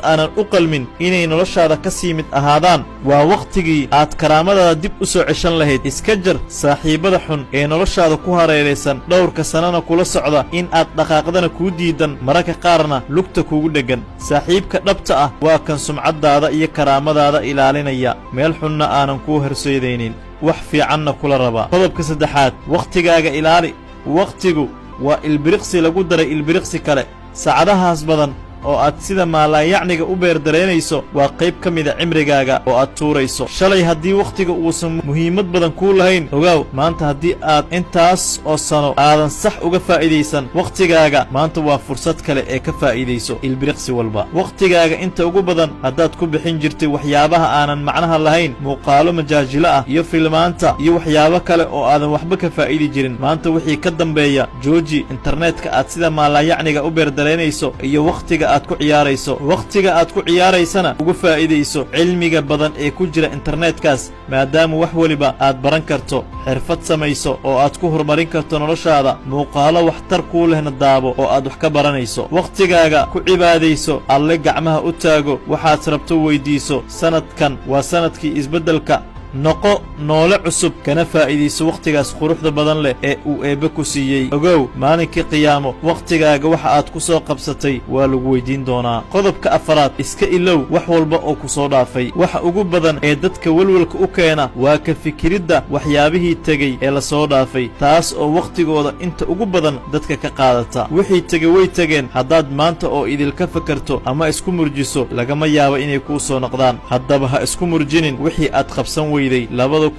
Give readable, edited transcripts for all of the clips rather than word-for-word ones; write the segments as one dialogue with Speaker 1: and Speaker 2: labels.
Speaker 1: aanan u qalmin inay noloshaada ka sii mid ahaadaan waa wakhtigii aad karaamadaada dib u soo ceshan lahayd. iska jar saaxiibbada xun ee noloshaada ku hareeraysan dhowrka sannana kula socda in aad dhaqaaqdana kuu diidan, mararka qaarna lugta kuugu dheggan. saaxiibka dhabta ah waa kan sumcaddaada iyo karaamadaada ilaalinaya, meel xunna aanan kuu horseedaynin, wax fiicanna kula rabaa. qodobka saddexaad, wakhtigaaga ilaali. wakhtigu waa ilbiriqsi lagu daray ilbiriqsi kale. saacadahaas badan oo aad sida maalaayacniga u beerdareynayso waa qayb ka mida cimrigaaga oo aad tuurayso. shalay haddii wakhtiga uusan muhiimad badan kuu lahayn, ogaaw maanta haddii aad intaas oo sano aadan sax uga faa'iidaysan wakhtigaaga, maanta waa fursad kale ee ka faa'iidayso ilbiriqsi walba. wakhtigaaga inta ugu badan haddaad ku bixin jirtay waxyaabaha aanan macnaha lahayn, muuqaalo majaajilo ah iyo filmaanta iyo waxyaabo kale oo aadan waxba ka faa'idi jirin, maanta wixii ka dambeeya jooji internetka aad sida maalaayacniga u beerdareynayso iyo wakhtiga aad ku ciyaarayso. wakhtiga aad ku ciyaaraysana ugu faa'iidayso cilmiga badan ee ku jira internetkaas, maadaama wax weliba aad baran karto, xirfad samayso oo aad ku horumarin karto noloshaada, muuqaalo waxtar kuu lehna daabo oo aad wax ka baranayso. wakhtigaaga ku cibaadayso, alle gacmaha u taago, waxaad rabto weyddiiso. sannadkan waa sannadkii isbeddelka. noqo noole cusub, kana faa'iidayso wakhtigaas quruxda badan leh ee uu eebbe ku siiyey. ogow maalinkii qiyaamo wakhtigaaga waxa aad ku soo qabsatay waa lagu weyddiin doonaa. qodobka afaraad, iska ilow wax walba oo ku soo dhaafay. waxa ugu badan ee dadka welwelka u keena waa ka fikiridda waxyaabihii tegey ee la soo dhaafay, taas oo wakhtigooda inta ugu badan dadka ka qaadata. wixii tegey way tegeen. haddaad maanta oo idilka fakarto ama isku murjiso, lagama yaabo inay kuu soo noqdaan. haddaba ha isku murjinin wixii aad qabsan weyday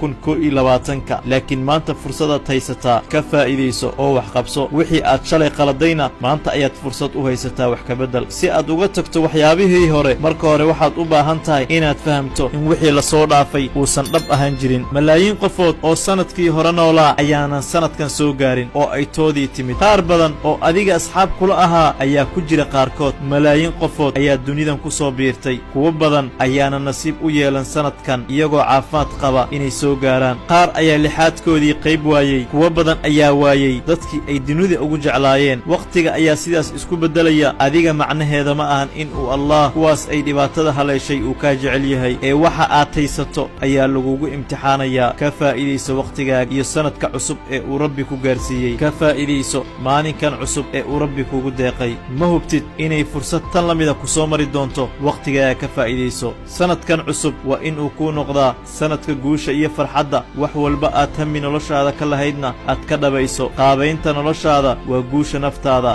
Speaker 1: 2021, laakiin maanta fursadaad haysataa, ka faa'iidayso oo wax qabso. wixii aad shalay qaladayna maanta ayaad fursad u haysataa wax ka beddel. si aad uga tagto waxyaabihii hore, marka hore waxaad u baahan tahay inaad fahamto in wixii la soo dhaafay uusan dhab ahaan jirin. malaayiin qofood oo sannadkii hore noolaa ayaanan sannadkan soo gaarin oo ay toodii timid. qaar badan oo adiga asxaab kula ahaa ayaa ku jira qaarkood. malaayiin qofood ayaa dunidan ku soo biirtay. kuwo badan ayaana nasiib u yeelan sannadkan iyagoo caafimaad qaba inay soo gaaraan. qaar ayaa lixaadkoodii qayb waayey. kuwo badan ayaa waayey dadkii ay dunida ugu jeclaayeen. wakhtiga ayaa sidaas isku beddelaya. adiga macnaheeda ma ahan in uu allah kuwaas ay dhibaatada haleeshay uu kaa jecel yahay, ee waxa aad haysato ayaa lagugu imtixaanayaa. ka faa'iidayso wakhtigaaga iyo sannadka cusub ee uu rabbi ku gaarsiiyey. ka faa'iidayso maalinkan cusub ee uu rabbi kugu deeqay. ma hubtid inay fursad tan la mida ku soo mari doonto. wakhtigaaga ka faa'iidayso. sannadkan cusub waa inuu kuu noqdaa sannadka guusha iyo farxadda. wax walba aad hami noloshaada ka lahaydna aad ka dhabayso. qaabaynta noloshaada waa guusha naftaada.